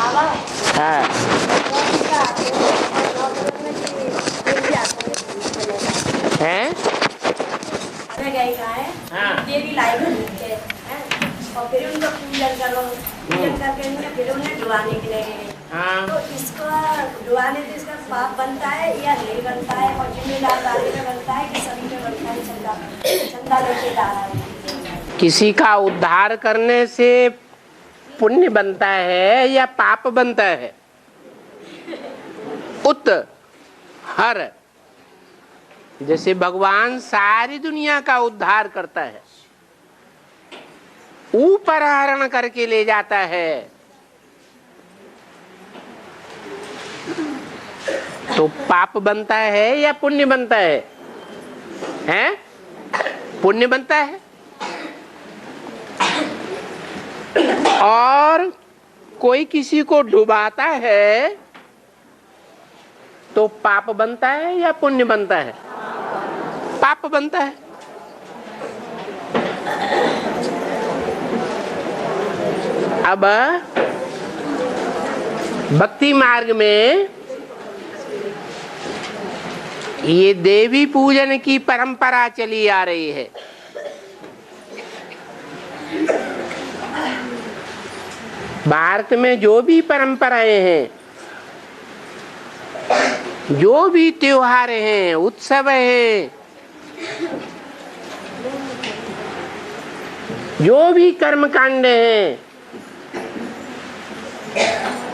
हाँ हैं? हाँ देवी लाई है और फिर उनका पूजन करो, पूजन करके उन्हें फिर उन्हें डुबाने के लिए गए। हाँ तो इसका डुबाने से इसका पाप बनता है या नहीं बनता है, और जिम्मेदार वाले में बनता है कि सभी में बनता है? चंदा लेके जा रहा है। किसी का उद्धार करने से पुण्य बनता है या पाप बनता है? हर जैसे भगवान सारी दुनिया का उद्धार करता है, ऊपर हरण करके ले जाता है, तो पाप बनता है या पुण्य बनता है? हैं? पुण्य बनता है। और कोई किसी को डुबाता है तो पाप बनता है या पुण्य बनता है? पाप बनता है। अब भक्ति मार्ग में ये देवी पूजन की परंपरा चली आ रही है। भारत में जो भी परंपराएं हैं, जो भी त्योहार हैं, उत्सव हैं, जो भी कर्मकांड हैं,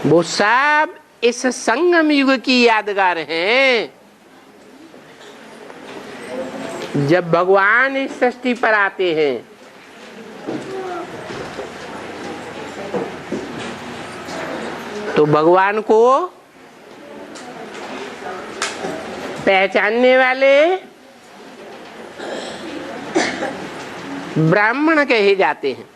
वो सब इस संगम युग की यादगार हैं। जब भगवान इस सृष्टि पर आते हैं तो भगवान को पहचानने वाले ब्राह्मण कहे जाते हैं।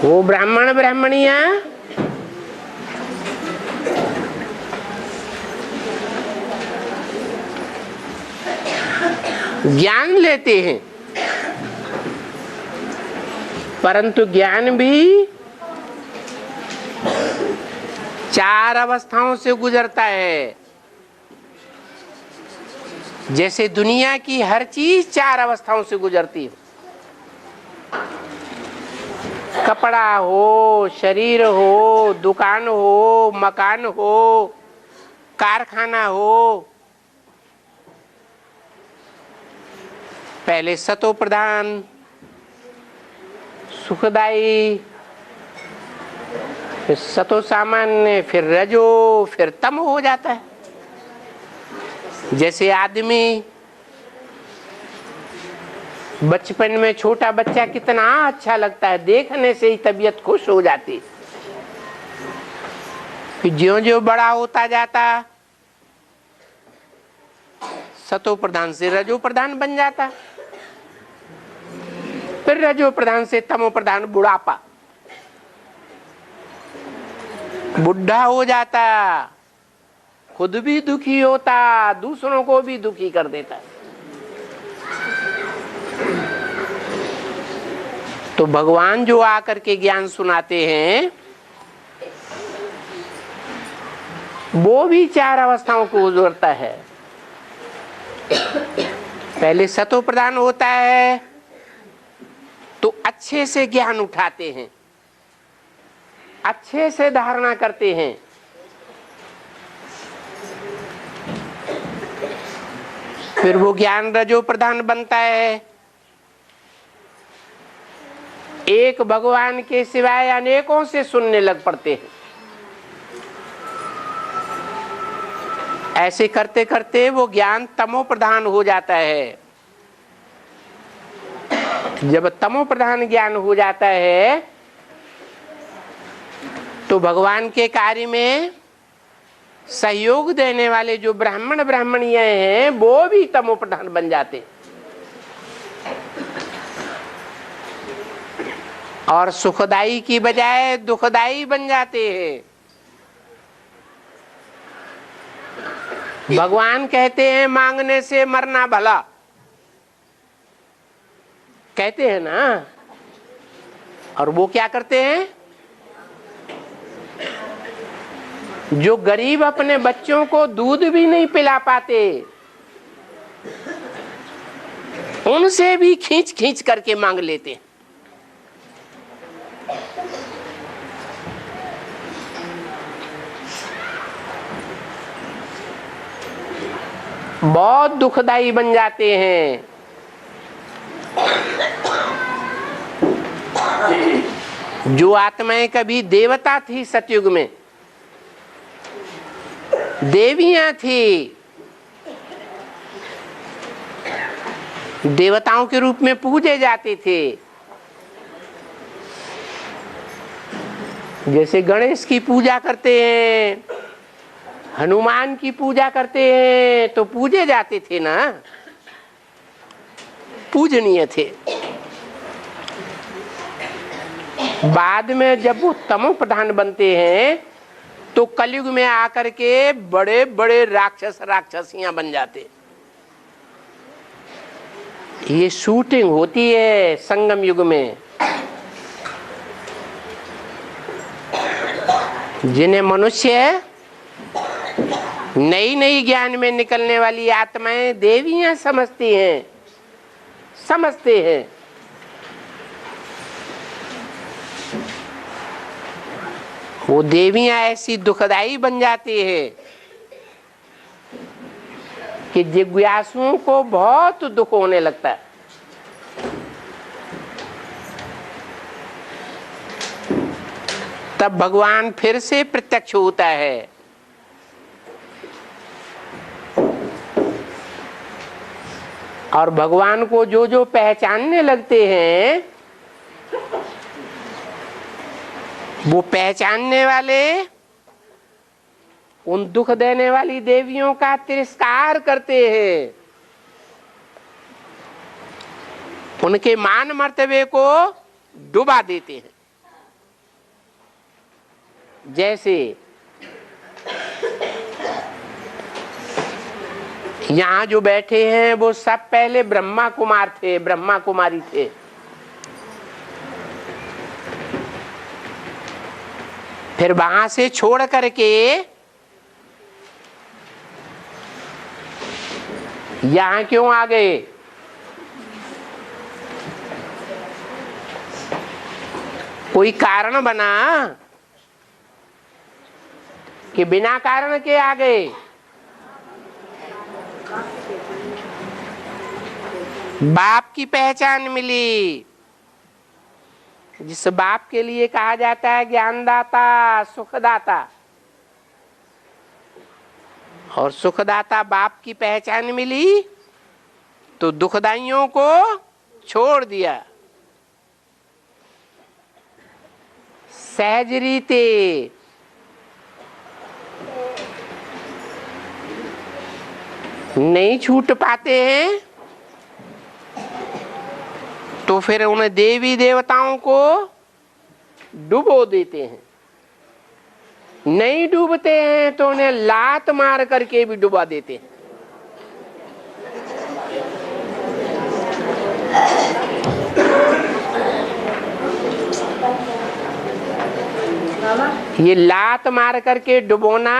वो ब्राह्मण ब्राह्मणियां ज्ञान लेते हैं, परंतु ज्ञान भी 4 अवस्थाओं से गुजरता है। जैसे दुनिया की हर चीज 4 अवस्थाओं से गुजरती है। कपड़ा हो, शरीर हो, दुकान हो, मकान हो, कारखाना हो। पहले सतो प्रधान, सुखदाई, फिर सतो सामान्य, फिर रजो, फिर तम हो जाता है। जैसे आदमी बचपन में छोटा बच्चा कितना अच्छा लगता है, देखने से ही तबीयत खुश हो जाती। फिर ज्यों-ज्यों बड़ा होता जाता, सतो प्रधान से रजो प्रधान बन जाता, फिर रजो प्रधान से तमो प्रधान बुढ़ापा, बुढ़ा हो जाता, खुद भी दुखी होता, दूसरों को भी दुखी कर देता। तो भगवान जो आकर के ज्ञान सुनाते हैं वो भी 4 अवस्थाओं को गुजरता है। पहले सतो प्रधान होता है तो अच्छे से ज्ञान उठाते हैं, अच्छे से धारणा करते हैं। फिर वो ज्ञान रजो प्रधान बनता है। एक भगवान के सिवाय अनेकों से सुनने लग पड़ते हैं। ऐसे करते करते वो ज्ञान तमो प्रधान हो जाता है। जब तमो प्रधान ज्ञान हो जाता है तो भगवान के कार्य में सहयोग देने वाले जो ब्राह्मण ब्राह्मणियां हैं वो भी तमो प्रधान बन जाते हैं और सुखदाई की बजाय दुखदाई बन जाते हैं। भगवान कहते हैं मांगने से मरना भला, कहते हैं ना, और वो क्या करते हैं? जो गरीब अपने बच्चों को दूध भी नहीं पिला पाते, उनसे भी खींच खींच करके मांग लेते हैं। बहुत दुखदाई बन जाते हैं। जो आत्माएं कभी देवता थी, सतयुग में देवियां थी, देवताओं के रूप में पूजे जाते थे। जैसे गणेश की पूजा करते हैं, हनुमान की पूजा करते हैं, तो पूजे जाते थे ना, पूजनीय थे। बाद में जब वो तमो प्रधान बनते हैं तो कलयुग में आकर के बड़े बड़े राक्षस राक्षसियां बन जाते। ये शूटिंग होती है संगम युग में। जिन्हें मनुष्य नई नई ज्ञान में निकलने वाली आत्माएं देवियां समझती हैं, समझते हैं, वो देवियां ऐसी दुखदाई बन जाती है कि जिज्ञासुओं को बहुत दुख होने लगता है। तब भगवान फिर से प्रत्यक्ष होता है। और भगवान को जो जो पहचानने लगते हैं, वो पहचानने वाले उन दुख देने वाली देवियों का तिरस्कार करते हैं, उनके मान मर्तबे को डुबा देते हैं। जैसे यहाँ जो बैठे हैं वो सब पहले ब्रह्मा कुमार थे, ब्रह्मा कुमारी थे। फिर वहां से छोड़ करके यहां क्यों आ गए? कोई कारण बना कि बिना कारण के आ गए? बाप की पहचान मिली, जिस बाप के लिए कहा जाता है ज्ञानदाता, सुखदाता। और सुखदाता बाप की पहचान मिली तो दुखदाइयों को छोड़ दिया। सहज रीते नहीं छूट पाते हैं तो फिर उन्हें देवी देवताओं को डुबो देते हैं। नहीं डूबते हैं तो उन्हें लात मार करके भी डुबा देते हैं। ये लात मार करके डुबोना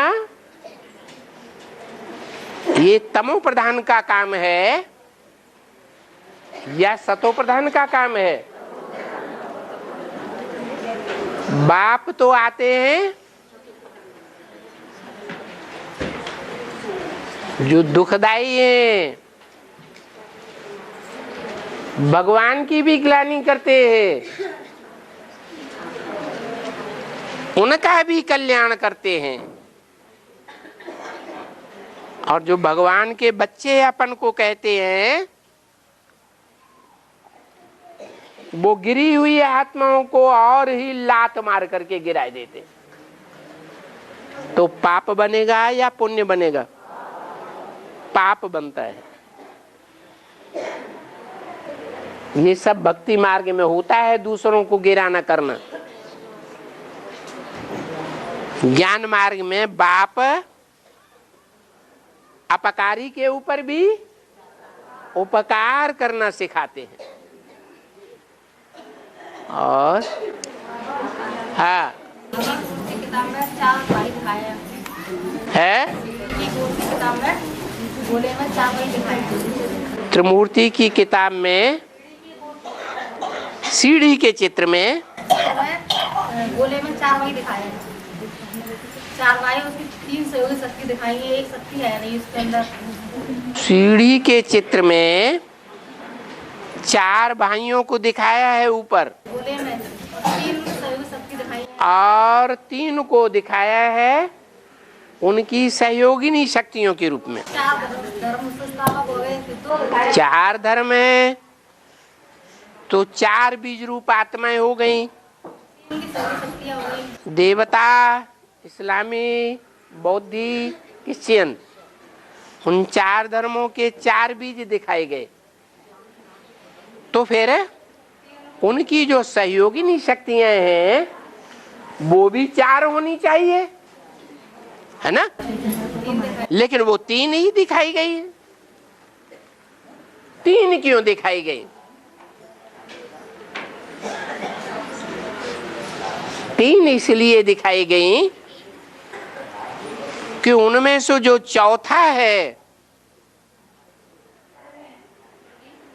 ये तमो प्रधान का काम है या सतो प्रधान का काम है? बाप तो आते हैं जो दुखदाई हैं, भगवान की भी ग्लानि करते हैं, उनका भी कल्याण करते हैं। और जो भगवान के बच्चे अपन को कहते हैं, वो गिरी हुई आत्माओं को और ही लात मार करके गिरा देते। तो पाप बनेगा या पुण्य बनेगा? पाप बनता है। ये सब भक्ति मार्ग में होता है, दूसरों को गिराना करना। ज्ञान मार्ग में बाप अपकारी के ऊपर भी उपकार करना सिखाते हैं। और हाँ किताब में 4 भाई दिखाए है। किताब में गोले में 4 भाई दिखाए। त्रिमूर्ति की किताब में सीढ़ी के चित्र में गोले में 4 भाई दिखाए हैं। 4 भाई, उसकी 3 सहयोगी शक्ति दिखाई है, एक शक्ति है नहीं उसके अंदर। सीढ़ी के चित्र में 4 भाइयों को दिखाया है ऊपर, गोले में 3 सहयोगी शक्ति दिखाई है और 3 को दिखाया है उनकी सहयोगिनी शक्तियों के रूप में। 4 धर्म संस्थापक हो गए, फिर 2 4 धर्म है तो 4 बीज रूप आत्माएं हो गई। उनकी सहयोगी शक्तियां हो गई। देवता, इस्लामी, बौद्धि, क्रिश्चियन, उन 4 धर्मों के 4 बीज दिखाए गए। तो फिर उनकी जो सहयोगिनी शक्तियां हैं वो भी 4 होनी चाहिए, है ना? लेकिन वो 3 ही दिखाई गई। 3 क्यों दिखाई गई? 3 इसलिए दिखाई गई कि उनमें से जो चौथा है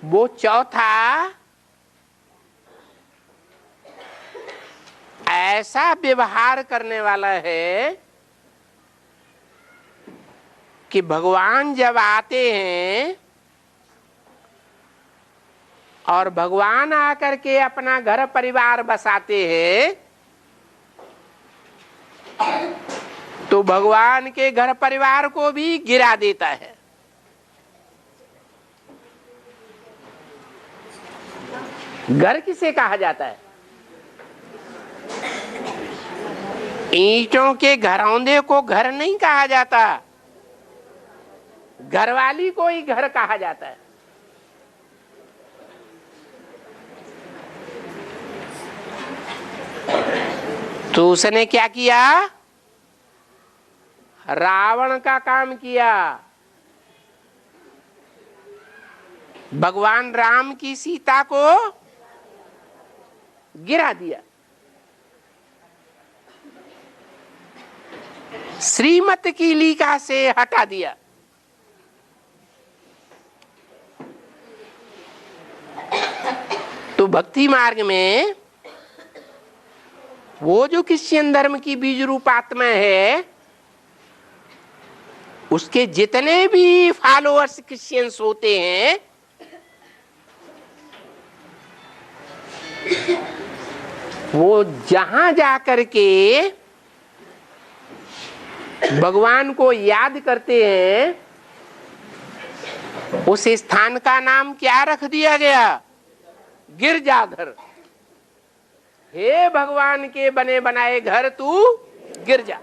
वो चौथा ऐसा व्यवहार करने वाला है कि भगवान जब आते हैं और भगवान आकर के अपना घर परिवार बसाते हैं तो भगवान के घर परिवार को भी गिरा देता है। घर किसे कहा जाता है? ईंटों के घरौंदे को घर नहीं कहा जाता, घरवाली को ही घर कहा जाता है। तो उसने क्या किया? रावण का काम किया। भगवान राम की सीता को गिरा दिया, श्रीमत की लीका से हटा दिया। तो भक्ति मार्ग में वो जो क्रिश्चियन धर्म की बीज रूप आत्मा है उसके जितने भी फॉलोअर्स क्रिश्चियंस होते हैं वो जहां जाकर के भगवान को याद करते हैं उस स्थान का नाम क्या रख दिया गया? गिरजाघर। हे भगवान के बने बनाए घर तू गिरजा।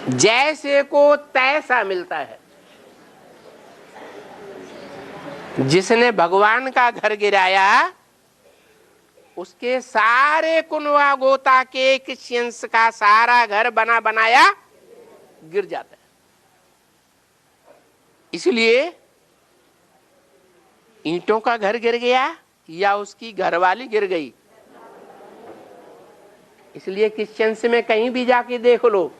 जैसे को तैसा मिलता है। जिसने भगवान का घर गिराया उसके सारे कुनवा गोता के क्रिश्चियंस का सारा घर बना बनाया गिर जाता है। इसलिए ईंटों का घर गिर गया या उसकी घरवाली गिर गई। इसलिए क्रिश्चियंस में कहीं भी जाके देख लो,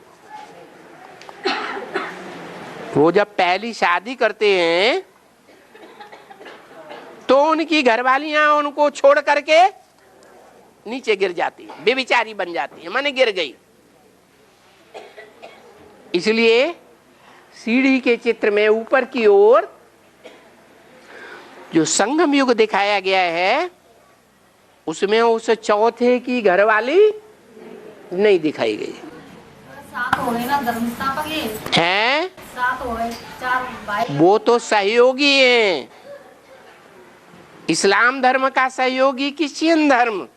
वो जब पहली शादी करते हैं तो उनकी घरवालियां उनको छोड़ करके नीचे गिर जाती है, बेबिचारी बन जाती है, माने गिर गई। इसलिए सीढ़ी के चित्र में ऊपर की ओर जो संगम युग दिखाया गया है उसमें उस चौथे की घरवाली नहीं दिखाई गई 7 हो गए ना धर्म संस्थापक ये हैं। 7 हो गए, 4 भाई। वो तो सहयोगी हैं। इस्लाम धर्म का सहयोगी क्रिश्चियन धर्म,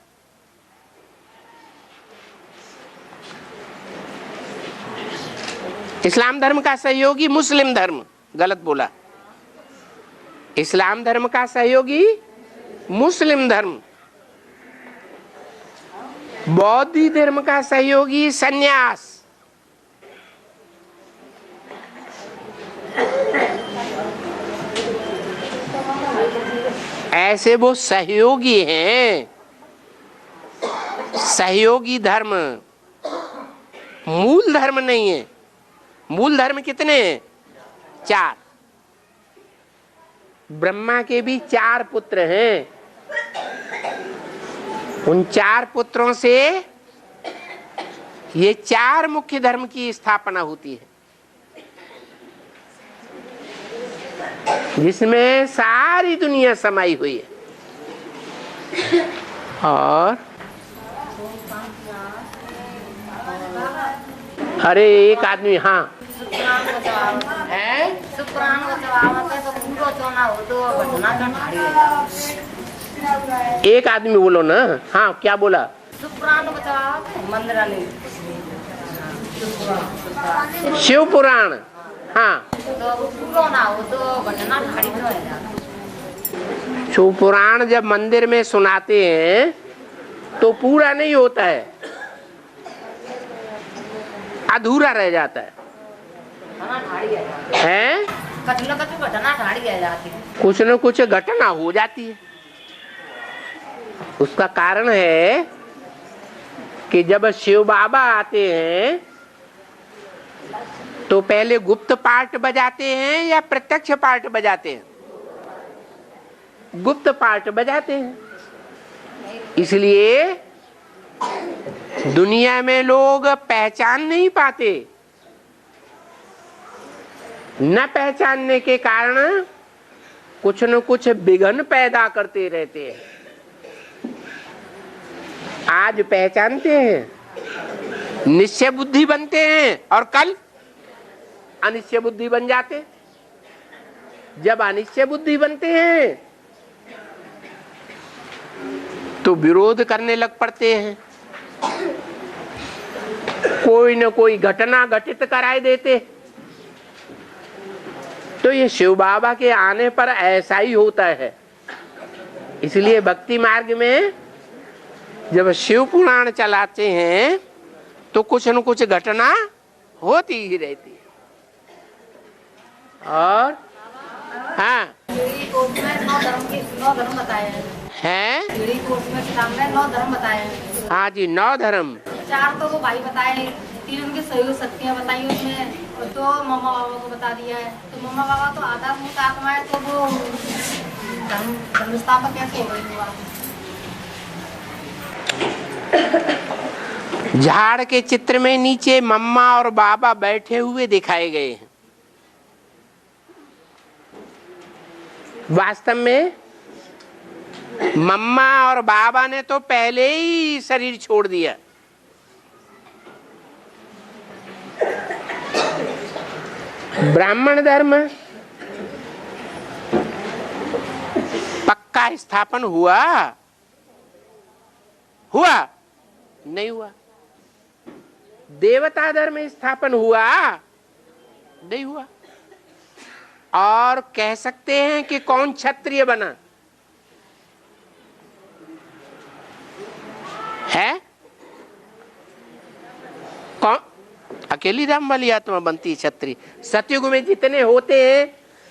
इस्लाम धर्म का सहयोगी मुस्लिम धर्म, गलत बोला, इस्लाम धर्म का सहयोगी मुस्लिम धर्म, बौद्ध धर्म का सहयोगी सन्यास, ऐसे वो सहयोगी हैं। सहयोगी धर्म मूल धर्म नहीं है। मूल धर्म कितने हैं? 4। ब्रह्मा के भी 4 पुत्र हैं। उन 4 पुत्रों से ये 4 मुख्य धर्म की स्थापना होती है, जिसमें सारी दुनिया समाई हुई है। और अरे एक आदमी, हाँ है, एक आदमी बोलो ना। हाँ, क्या बोला? शिव पुराण। हाँ, शिव पुराण जब मंदिर में सुनाते हैं तो पूरा नहीं होता है, अधूरा रह जाता है। हैं? कुछ न कुछ घटना हो जाती है। उसका कारण है कि जब शिव बाबा आते हैं तो पहले गुप्त पार्ट बजाते हैं या प्रत्यक्ष पार्ट बजाते हैं? गुप्त पार्ट बजाते हैं। इसलिए दुनिया में लोग पहचान नहीं पाते। न पहचानने के कारण कुछ न कुछ विघ्न पैदा करते रहते हैं। आज पहचानते हैं, निश्चय बुद्धि बनते हैं, और कल अनिश्चय बुद्धि बन जाते। जब अनिश्चय बुद्धि बनते हैं तो विरोध करने लग पड़ते हैं, कोई न कोई घटना घटित कराए देते। तो ये शिव बाबा के आने पर ऐसा ही होता है। इसलिए भक्ति मार्ग में जब शिव पुराण चलाते हैं तो कुछ न कुछ घटना होती ही रहती है। और हाँ, 9 धर्म बताए हैं। 9 धर्म बताए हैं। हाँ जी, 9 धर्म। 4 तो वो भाई बताए, 3 उनके सहयोग शक्तियाँ बताई उसमें, और 2 मम्मा बाबा को बता दिया है। तो मम्मा बाबा तो आध्यात्मिक आत्मा है, तो वो धर्म स्थापक कैसे हो गई बात? झाड़ के चित्र में नीचे मम्मा और बाबा बैठे हुए दिखाए गए हैं। वास्तव में मम्मा और बाबा ने तो पहले ही शरीर छोड़ दिया। ब्राह्मण धर्म पक्का स्थापन हुआ? हुआ? नहीं हुआ। देवता धर्म स्थापन हुआ? नहीं हुआ। और कह सकते हैं कि कौन क्षत्रिय बना है? कौन? अकेली राम वाली आत्मा बनती क्षत्रिय। सतयुग में जितने होते हैं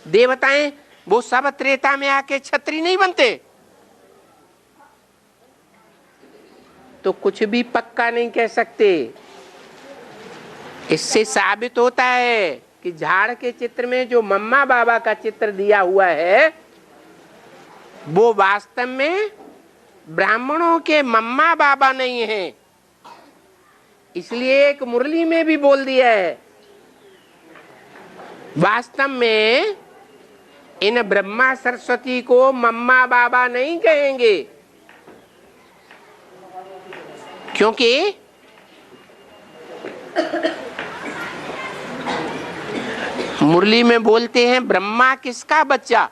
देवताएं, वो सब त्रेता में आके क्षत्रिय नहीं बनते। तो कुछ भी पक्का नहीं कह सकते। इससे साबित होता है कि झाड़ के चित्र में जो मम्मा बाबा का चित्र दिया हुआ है वो वास्तव में ब्राह्मणों के मम्मा बाबा नहीं है। इसलिए एक मुरली में भी बोल दिया है, वास्तव में इन ब्रह्मा सरस्वती को मम्मा बाबा नहीं कहेंगे, क्योंकि मुरली में बोलते हैं ब्रह्मा किसका बच्चा?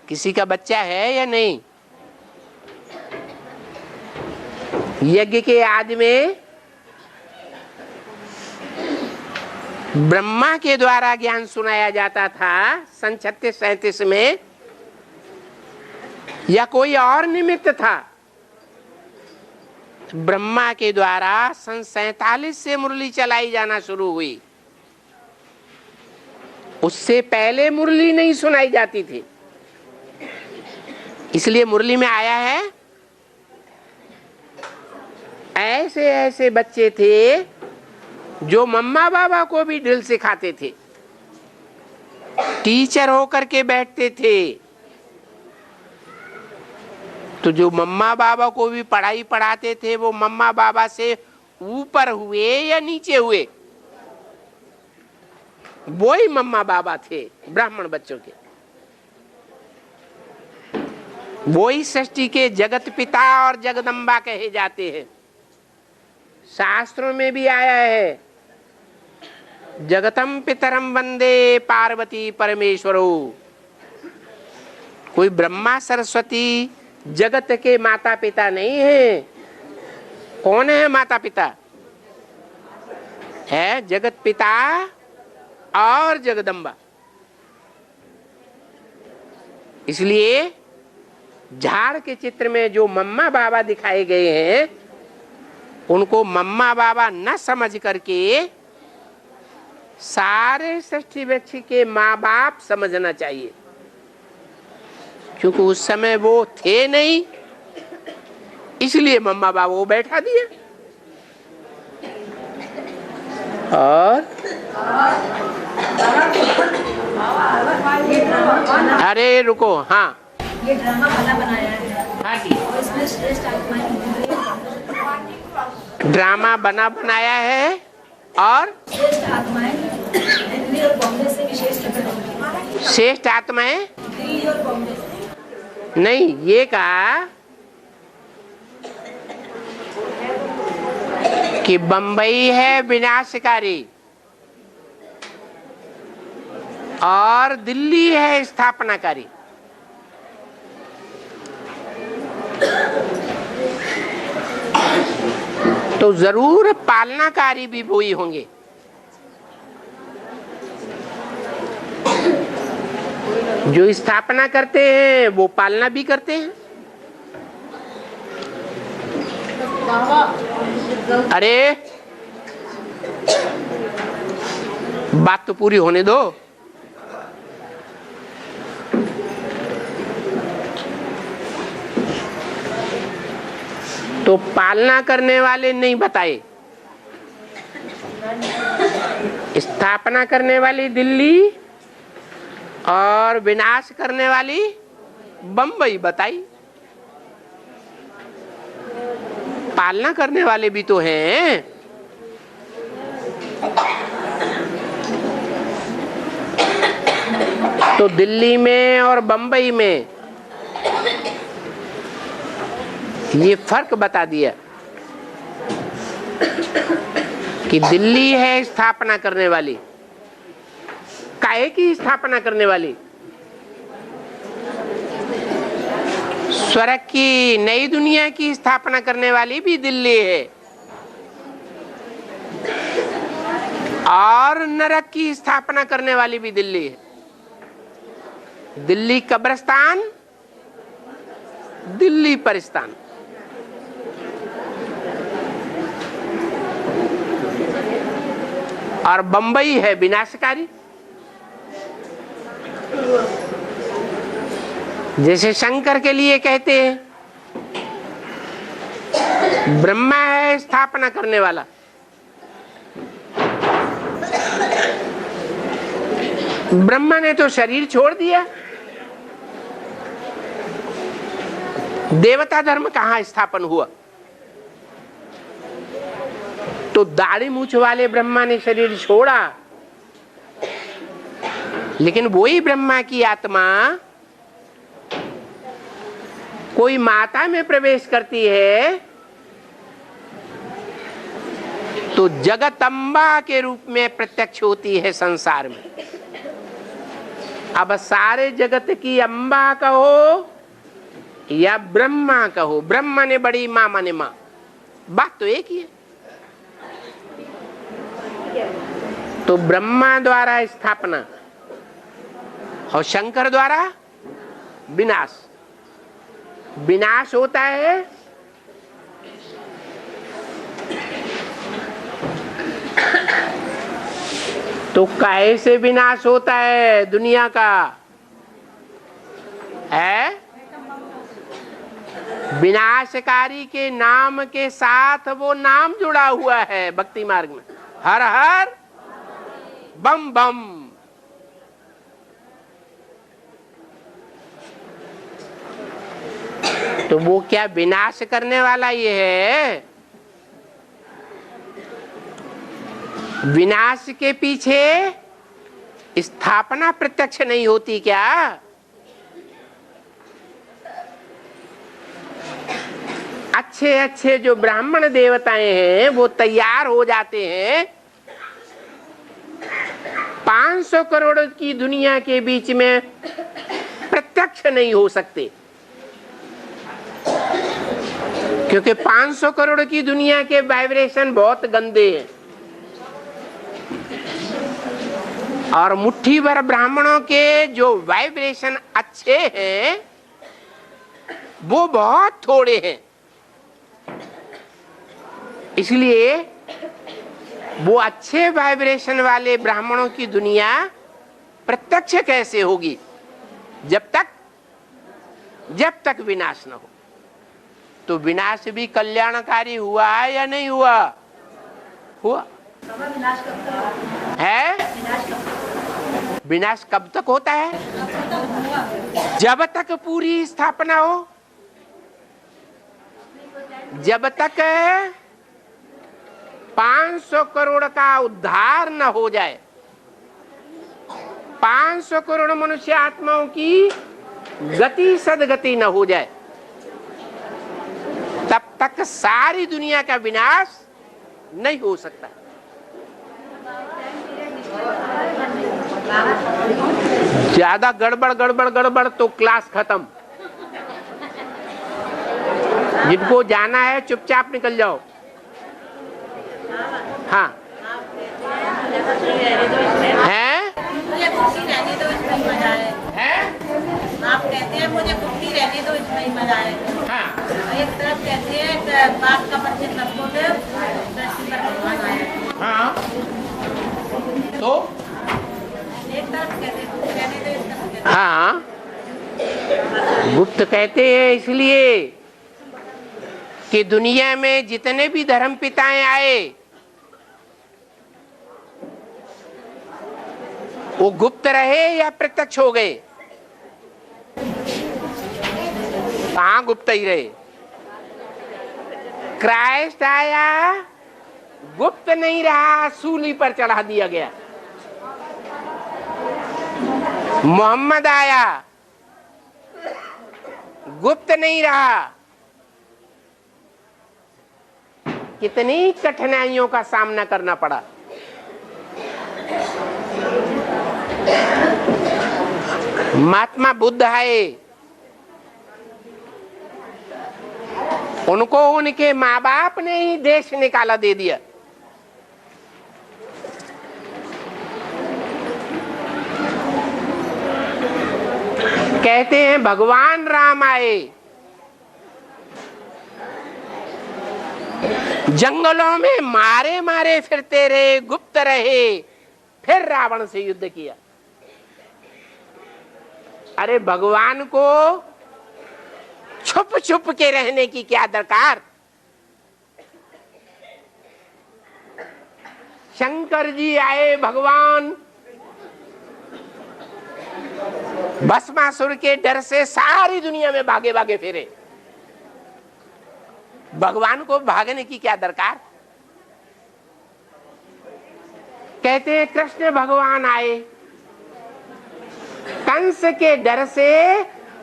किसी का बच्चा है या नहीं? यज्ञ के आदि में ब्रह्मा के द्वारा ज्ञान सुनाया जाता था सन 36-37 में, या कोई और निमित्त था? ब्रह्मा के द्वारा सन 47 से मुरली चलाई जाना शुरू हुई। उससे पहले मुरली नहीं सुनाई जाती थी। इसलिए मुरली में आया है, ऐसे ऐसे बच्चे थे जो मम्मा बाबा को भी ड्रिल सिखाते थे, टीचर होकर के बैठते थे। तो जो मम्मा बाबा को भी पढ़ाई पढ़ाते थे वो मम्मा बाबा से ऊपर हुए या नीचे हुए? वो ही मम्मा बाबा थे ब्राह्मण बच्चों के। वो ही सृष्टि के जगत पिता और जगदम्बा कहे जाते हैं। शास्त्रों में भी आया है, जगतम पितरम वंदे पार्वती परमेश्वरो। कोई ब्रह्मा सरस्वती जगत के माता पिता नहीं है। कौन है माता पिता? है जगत पिता और जगदम्बा। इसलिए झाड़ के चित्र में जो मम्मा बाबा दिखाए गए हैं उनको मम्मा बाबा न समझ करके सारे सृष्टि वृक्ष के माँ बाप समझना चाहिए, क्योंकि उस समय वो थे नहीं, इसलिए मम्मा बाबा को बैठा दिया। और अरे रुको, हाँ ये ड्रामा बना बनाया है। हाँ जी, और इसमें श्रेष्ठ आत्माएं ड्रामा बना बनाया है और श्रेष्ठ आत्माएं दिल्ली और बॉम्बे से विशेष प्रकट होंगी। श्रेष्ठ आत्माएं दिल्ली और बॉम्बे से नहीं, ये कहा कि बंबई है विनाशकारी और दिल्ली है स्थापनाकारी। तो जरूर पालनाकारी भी वो ही होंगे। जो स्थापना करते हैं वो पालना भी करते हैं। अरे बात तो पूरी होने दो। तो पालना करने वाले नहीं बताए, स्थापना करने वाली दिल्ली और विनाश करने वाली बंबई बताई। पालना करने वाले भी तो हैं। तो दिल्ली में और बंबई में ये फर्क बता दिया कि दिल्ली है स्थापना करने वाली। काहे की स्थापना करने वाली? स्वर्ग की नई दुनिया की स्थापना करने वाली भी दिल्ली है और नरक की स्थापना करने वाली भी दिल्ली है। दिल्ली कब्रिस्तान, दिल्ली परिस्तान। और बंबई है विनाशकारी। जैसे शंकर के लिए कहते हैं ब्रह्मा है स्थापना करने वाला, ब्रह्मा ने तो शरीर छोड़ दिया। देवता धर्म कहाँ स्थापन हुआ? तो दाढ़ी मूछ वाले ब्रह्मा ने शरीर छोड़ा, लेकिन वही ब्रह्मा की आत्मा कोई माता में प्रवेश करती है तो जगदम्बा के रूप में प्रत्यक्ष होती है संसार में। अब सारे जगत की अम्बा कहो या ब्रह्मा कहो, ब्रह्मा ने बड़ी, माँ माने माँ, बात तो एक ही है। तो ब्रह्मा द्वारा स्थापना और शंकर द्वारा विनाश। विनाश होता है तो काहे से विनाश होता है दुनिया का? है विनाशकारी के नाम के साथ वो नाम जुड़ा हुआ है भक्ति मार्ग में, हर हर बम बम। तो वो क्या विनाश करने वाला ये है? विनाश के पीछे स्थापना प्रत्यक्ष नहीं होती क्या? अच्छे अच्छे जो ब्राह्मण देवताएं हैं वो तैयार हो जाते हैं 500 करोड़ की दुनिया के बीच में, प्रत्यक्ष नहीं हो सकते, क्योंकि 500 करोड़ की दुनिया के वाइब्रेशन बहुत गंदे हैं और मुट्ठी भर ब्राह्मणों के जो वाइब्रेशन अच्छे हैं वो बहुत थोड़े हैं। इसलिए वो अच्छे वाइब्रेशन वाले ब्राह्मणों की दुनिया प्रत्यक्ष कैसे होगी? जब तक विनाश न हो। तो विनाश भी कल्याणकारी हुआ है या नहीं हुआ? हुआ है। विनाश कब तक होता है? जब तक पूरी स्थापना हो, जब तक 500 करोड़ का उद्धार न हो जाए, 500 करोड़ मनुष्य आत्माओं की गति सदगति न हो जाए, तब तक सारी दुनिया का विनाश नहीं हो सकता। ज्यादा गड़बड़ गड़बड़ गड़बड़ तो क्लास खत्म। जिनको जाना है चुपचाप निकल जाओ। हाँ है? मुझे खुशी रहने दो, इसमें ही मजा है। आप कहते हैं मुझे खुशी रहने दो, इसमें ही मजा है। हाँ। एक तरफ कहते हैं कि बात का परिचय सबको दे, दृष्टि पर भगवान आया। हाँ। तो एक तरफ कहते हैं खुशी रहने दो, इस तरफ कहते हैं। हाँ, गुप्त कहते हैं इसलिए कि दुनिया में जितने भी धर्म पिताएं आए वो गुप्त रहे या प्रत्यक्ष हो गए? कहाँ गुप्त ही रहे? क्राइस्ट आया, गुप्त नहीं रहा, सूली पर चढ़ा दिया गया। मोहम्मद आया, गुप्त नहीं रहा, कितनी कठिनाइयों का सामना करना पड़ा। महात्मा बुद्ध आए, उनको उनके माँ बाप ने ही देश निकाला दे दिया। कहते हैं भगवान राम आए, जंगलों में मारे मारे फिरते रहे, गुप्त रहे, फिर रावण से युद्ध किया। अरे भगवान को छुप छुप के रहने की क्या दरकार? शंकर जी आए, भगवान भस्मासुर के डर से सारी दुनिया में भागे भागे फिरे। भगवान को भागने की क्या दरकार? कहते हैं कृष्ण भगवान आए, कंस के डर से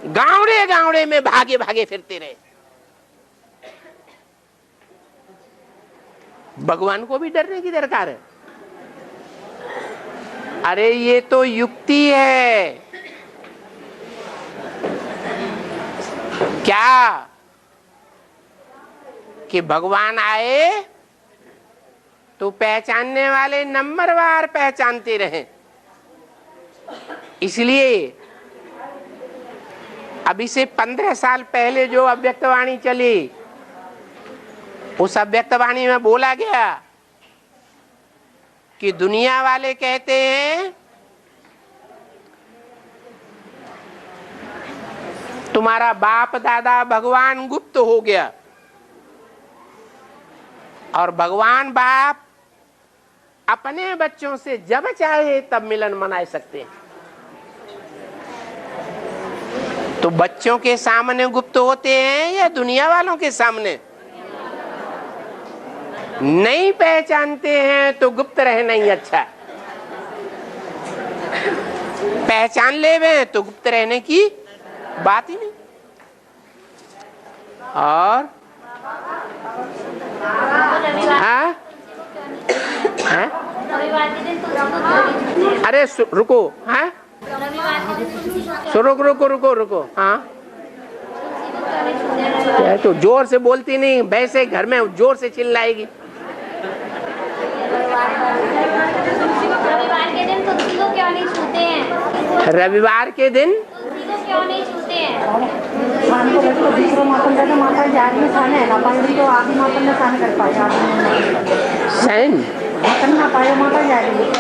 गावड़े गावड़े में भागे भागे फिरते रहे। भगवान को भी डरने की दरकार है? अरे ये तो युक्ति है। क्या कि भगवान आए तो पहचानने वाले नंबरवार पहचानते रहे। इसलिए अभी से 15 साल पहले जो अव्यक्तवाणी चली, उस अव्यक्तवाणी में बोला गया कि दुनिया वाले कहते हैं तुम्हारा बाप दादा भगवान गुप्त हो गया और भगवान बाप अपने बच्चों से जब चाहे तब मिलन मना सकते हैं। तो बच्चों के सामने गुप्त होते हैं या दुनिया वालों के सामने? नहीं पहचानते हैं तो गुप्त रहना ही अच्छा। पहचान ले वे तो गुप्त रहने की बात ही नहीं। और हाँ? हाँ? अरे रुको, हाँ रुको रुको रुको रुको, हाँ तो जोर से बोलती नहीं, वैसे घर में जोर से चिल्लाएगी। रविवार के दिन तुलसी को क्यों नहीं छूते हैं? रविवार के दिन तुलसी को क्यों नहीं छूते हैं? सैन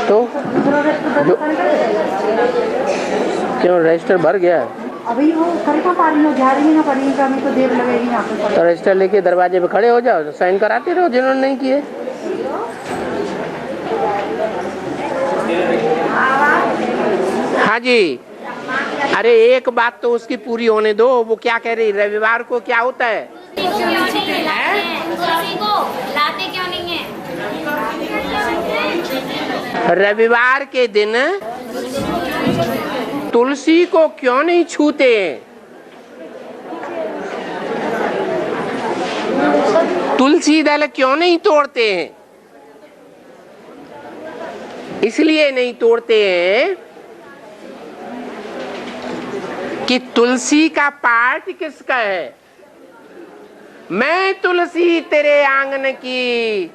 तो क्यों रजिस्टर भर गया? अभी वो कर का पारी हो जा रही है ना, परी का में तो देर लगेगी यहाँ पे। तो रजिस्टर लेके दरवाजे पे खड़े हो जाओ, तो साइन कराते रहो जिन्होंने नहीं किए। हाँ जी, अरे एक बात तो उसकी पूरी होने दो। वो क्या कह रही, रविवार को क्या होता है? तुलसी को लाते क्यों नहीं है? रविवार के दिन तुलसी को क्यों नहीं छूते हैं? तुलसी दल क्यों नहीं तोड़ते हैं? इसलिए नहीं तोड़ते हैं कि तुलसी का पार्ट किसका है? मैं तुलसी तेरे आंगन की,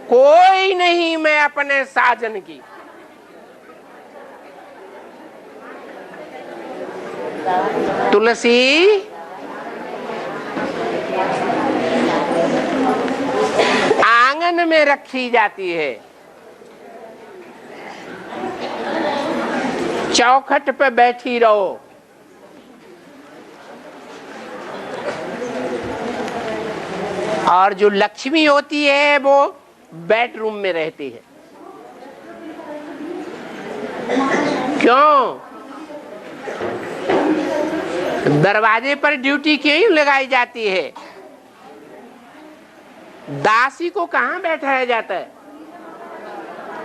कोई नहीं मैं अपने साजन की। तुलसी आंगन में रखी जाती है, चौखट पे बैठी रहो। और जो लक्ष्मी होती है वो बेडरूम में रहती है। क्यों? दरवाजे पर ड्यूटी क्यों लगाई जाती है? दासी को कहाँ बैठाया जाता है?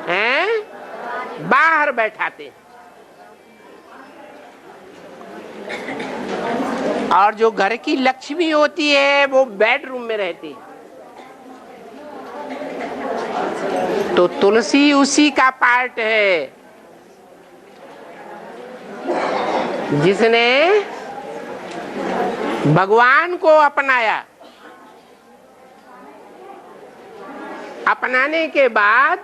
हैं? बाहर बैठाते हैं। और जो घर की लक्ष्मी होती है वो बेडरूम में रहती है। तो तुलसी उसी का पार्ट है जिसने भगवान को अपनाया। अपनाने के बाद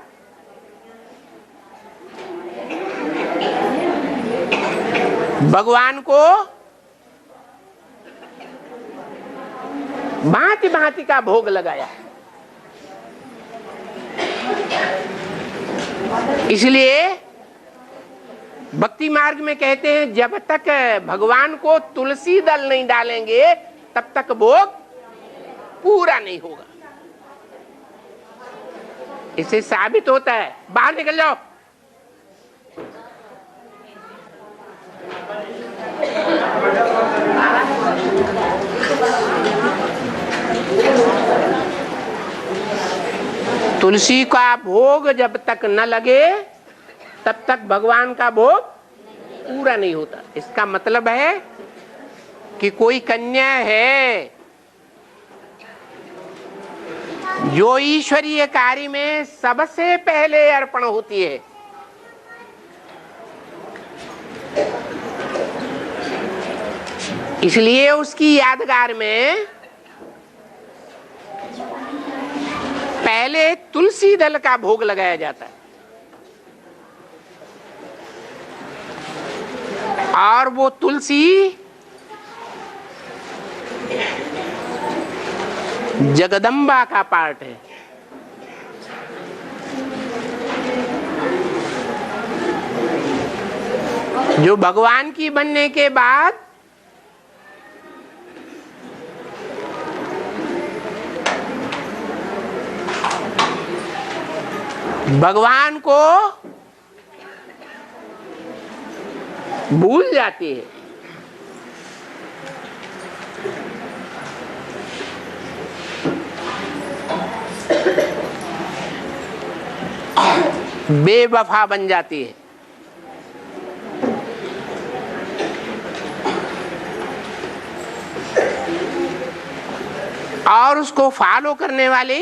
भगवान को भांति भांति का भोग लगाया। इसलिए भक्ति मार्ग में कहते हैं जब तक भगवान को तुलसी दल नहीं डालेंगे तब तक भोग पूरा नहीं होगा। इससे साबित होता है। बाहर निकल जाओ। तुलसी का भोग जब तक न लगे तब तक भगवान का भोग पूरा नहीं होता। इसका मतलब है कि कोई कन्या है जो ईश्वरीय कार्य में सबसे पहले अर्पण होती है, इसलिए उसकी यादगार में पहले तुलसी दल का भोग लगाया जाता है। और वो तुलसी जगदम्बा का पार्ट है। जो भगवान की बनने के बाद भगवान को भूल जाती है। बेवफा बन जाती है। और उसको फॉलो करने वाले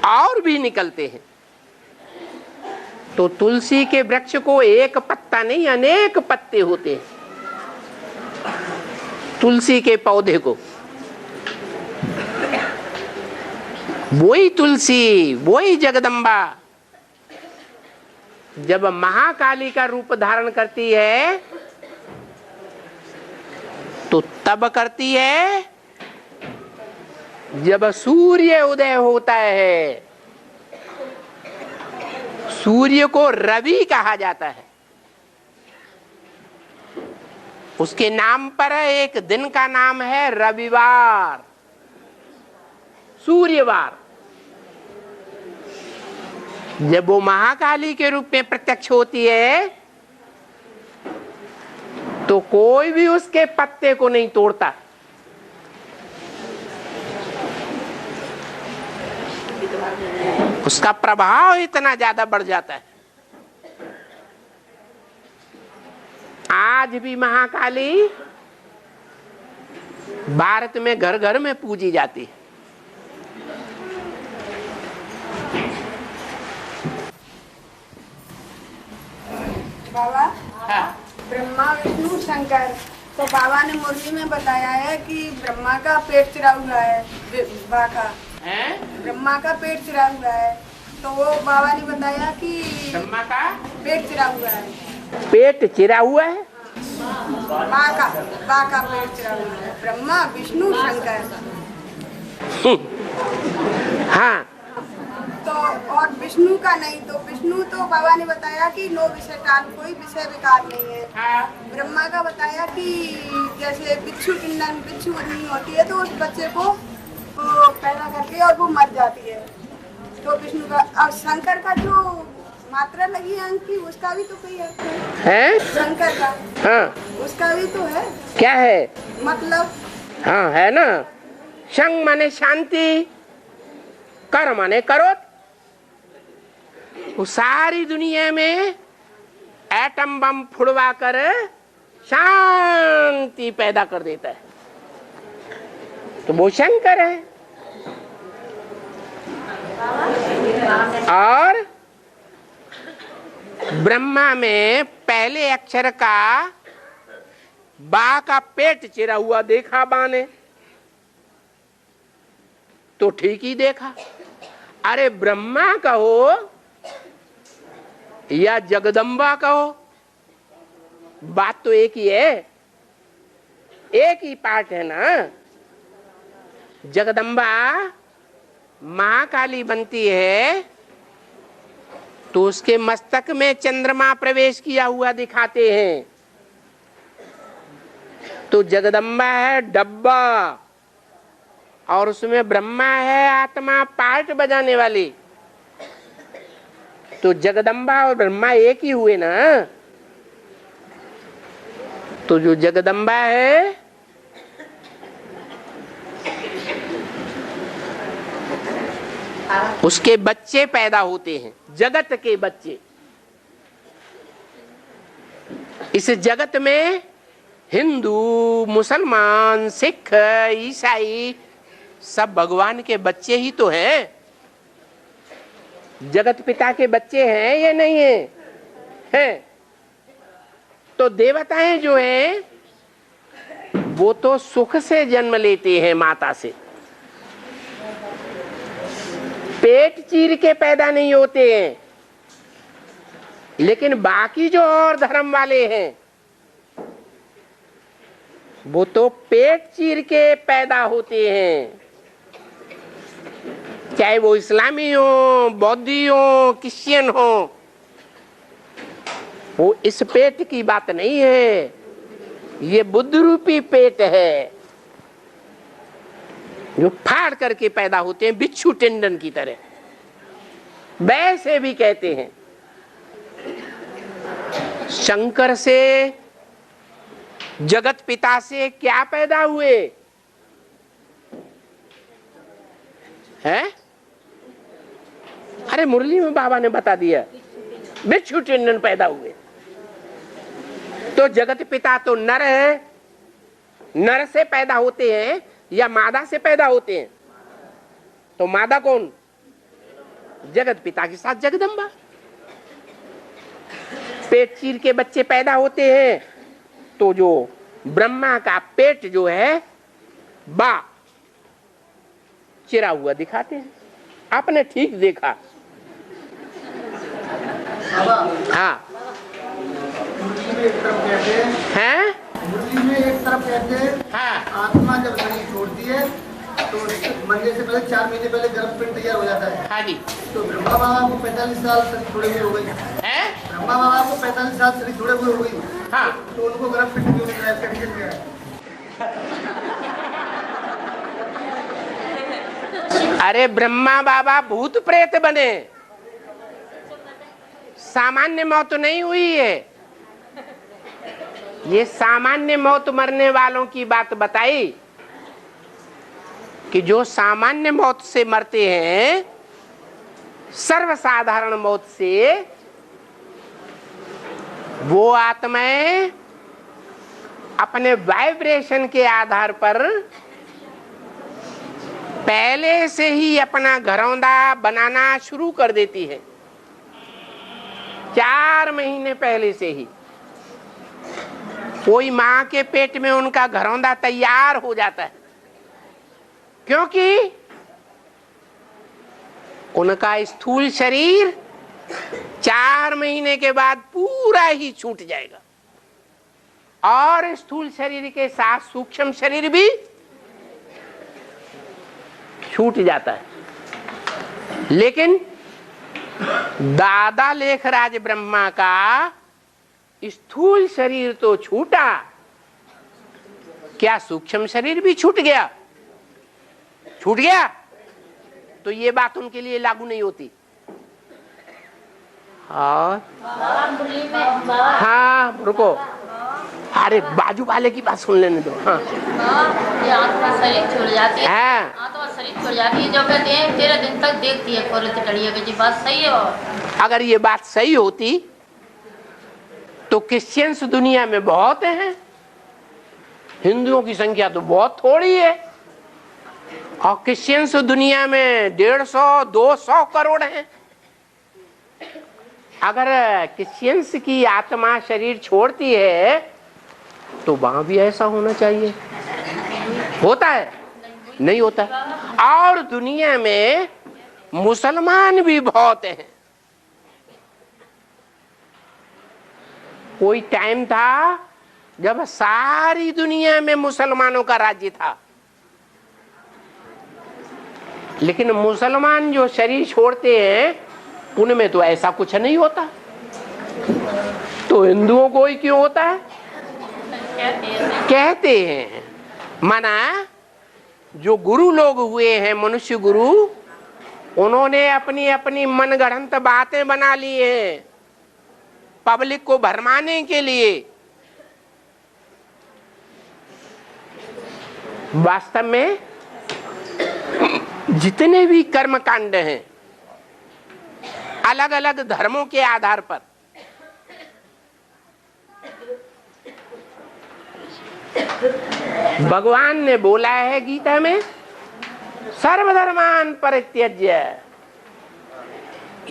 और भी निकलते हैं। तो तुलसी के वृक्ष को एक पत्ता नहीं, अनेक पत्ते होते हैं तुलसी के पौधे को। वही तुलसी, वही जगदम्बा जब महाकाली का रूप धारण करती है तो तब करती है जब सूर्य उदय होता है। सूर्य को रवि कहा जाता है। उसके नाम पर एक दिन का नाम है रविवार, सूर्यवार। जब वो महाकाली के रूप में प्रत्यक्ष होती है तो कोई भी उसके पत्ते को नहीं तोड़ता। उसका प्रभाव इतना ज्यादा बढ़ जाता है। आज भी महाकाली भारत में घर घर में पूजी जाती है। बाबा, हाँ। ब्रह्मा विष्णु शंकर, तो बाबा ने मुरली में बताया है कि ब्रह्मा का पेट चिरा हुआ है, ब्रह्मा का पेट चिरा हुआ है। तो वो बाबा ने बताया कि ब्रह्मा का पेट चिरा हुआ है, पेट चिरा हुआ है। बा का पेट चिरा हुआ है। ब्रह्मा विष्णु शंकर, हाँ। तो और विष्णु का नहीं, तो विष्णु तो बाबा ने बताया कि नो विषय काल, कोई विषय विकार नहीं है। हाँ। ब्रह्मा का बताया कि जैसे बिच्छू टिंडन, बिच्छू नहीं होती है तो उस बच्चे को पैदा करके और वो मर जाती है। तो विष्णु का, और शंकर का जो मात्रा लगी है अंक की, उसका भी तो कोई है शंकर का। हाँ। उसका भी तो है। क्या है मतलब? हाँ है ना। शंग माने शांति, कर माने करो। वो सारी दुनिया में एटम बम फुड़वा कर शांति पैदा कर देता है, तो वो शंकर है। और ब्रह्मा में पहले अक्षर का बा का पेट चिरा हुआ देखा बा ने, तो ठीक ही देखा। अरे ब्रह्मा कहो या जगदम्बा कहो, बात तो एक ही है, एक ही पार्ट है ना। जगदम्बा महाकाली बनती है तो उसके मस्तक में चंद्रमा प्रवेश किया हुआ दिखाते हैं, तो जगदम्बा है डब्बा और उसमें ब्रह्मा है आत्मा पार्ट बजाने वाली। तो जगदम्बा और ब्रह्मा एक ही हुए ना। तो जो जगदम्बा है उसके बच्चे पैदा होते हैं, जगत के बच्चे। इस जगत में हिंदू, मुसलमान, सिख, ईसाई सब भगवान के बच्चे ही तो हैं। जगत पिता के बच्चे हैं या नहीं है? हैं। तो देवताएं जो हैं वो तो सुख से जन्म लेते हैं माता से, पेट चीर के पैदा नहीं होते हैं। लेकिन बाकी जो और धर्म वाले हैं वो तो पेट चीर के पैदा होते हैं, चाहे वो इस्लामी हो, बौद्धी हो, क्रिश्चियन हो। वो इस पेट की बात नहीं है, ये बुद्ध रूपी पेट है जो फाड़ करके पैदा होते हैं बिच्छू टेंडन की तरह। वैसे भी कहते हैं शंकर से, जगत पिता से क्या पैदा हुए हैं? अरे मुरली में बाबा ने बता दिया, बिच्छू टिंडन पैदा हुए। तो जगत पिता तो नर है, नर से पैदा होते हैं या मादा से पैदा होते हैं? तो मादा कौन? जगत पिता के साथ जगदम्बा। पेट चीर के बच्चे पैदा होते हैं, तो जो ब्रह्मा का पेट जो है बा चिरा हुआ दिखाते हैं। आपने ठीक देखा। हाँ हैं? मुरली में एक तरफ कहते हैं हाँ आत्मा जब शरीर छोड़ती है तो मरने से पहले 4 महीने पहले गर्भपिंड तैयार हो जाता है। हाँ जी। तो ब्रह्मा बाबा को 45 साल शरीर छोड़े हुए हो गई हैं? ब्रह्मा बाबा को 45 साल शरीर छोड़े हुए हो गई। हाँ तो उनको गर्भपिंड क्यों निकला करके दिया है? अरे ब्रह्मा बाबा भूत प्रेत बने, सामान्य मौत नहीं हुई है। ये सामान्य मौत मरने वालों की बात बताई कि जो सामान्य मौत से मरते हैं, सर्वसाधारण मौत से, वो आत्माएं अपने वाइब्रेशन के आधार पर पहले से ही अपना घरौंदा बनाना शुरू कर देती है। 4 महीने पहले से ही कोई मां के पेट में उनका घरौंदा तैयार हो जाता है, क्योंकि उनका स्थूल शरीर 4 महीने के बाद पूरा ही छूट जाएगा और स्थूल शरीर के साथ सूक्ष्म शरीर भी छूट जाता है। लेकिन दादा लेखराज ब्रह्मा का स्थूल शरीर तो छूटा, क्या सूक्ष्म शरीर भी छूट गया? छूट गया तो ये बात उनके लिए लागू नहीं होती। हाँ रुको, अरे बाजू वाले की बात सुन लेने दो। हाँ ये आत्मा शरीर छोड़ जाती है। हाँ आत्मा शरीर छोड़ जाती है, जो कहते हैं 13 दिन तक देखती है कोरत टड़िया की। जी बात सही है। और अगर ये बात सही होती तो क्रिश्चियंस दुनिया में बहुत हैं, हिंदुओं की संख्या तो बहुत थोड़ी है, और क्रिश्चियंस दुनिया में 150-200 करोड़ हैं। अगर क्रिश्चियंस की आत्मा शरीर छोड़ती है तो वहां भी ऐसा होना चाहिए। होता है? नहीं होता। और दुनिया में मुसलमान भी बहुत हैं। कोई टाइम था जब सारी दुनिया में मुसलमानों का राज्य था, लेकिन मुसलमान जो शरीर छोड़ते हैं उनमें तो ऐसा कुछ नहीं होता। तो हिंदुओं को ही क्यों होता है? कहते हैं माना जो गुरु लोग हुए हैं, मनुष्य गुरु, उन्होंने अपनी अपनी मनगढ़ंत बातें बना ली हैं पब्लिक को भरमाने के लिए। वास्तव में जितने भी कर्म कांड हैं अलग अलग धर्मों के आधार पर, भगवान ने बोला है गीता में, सर्वधर्मान परित्यज्य।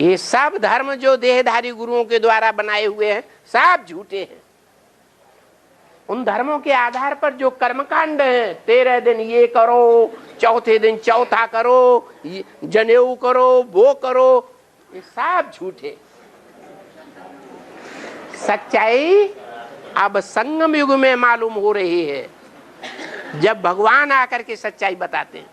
ये सब धर्म जो देहधारी गुरुओं के द्वारा बनाए हुए हैं सब झूठे हैं। उन धर्मों के आधार पर जो कर्मकांड है, 13 दिन ये करो, चौथे दिन चौथा करो, जनेऊ करो, वो करो, ये सब झूठे। सच्चाई अब संगम युग में मालूम हो रही है, जब भगवान आकर के सच्चाई बताते हैं।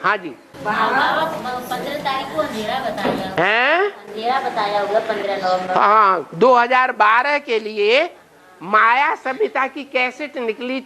हाँ जी। 15 तारीख को अंधेरा बताया हैं? अंधेरा बताया हुआ 15 नवंबर। हाँ 2012 के लिए माया सभ्यता की कैसेट निकली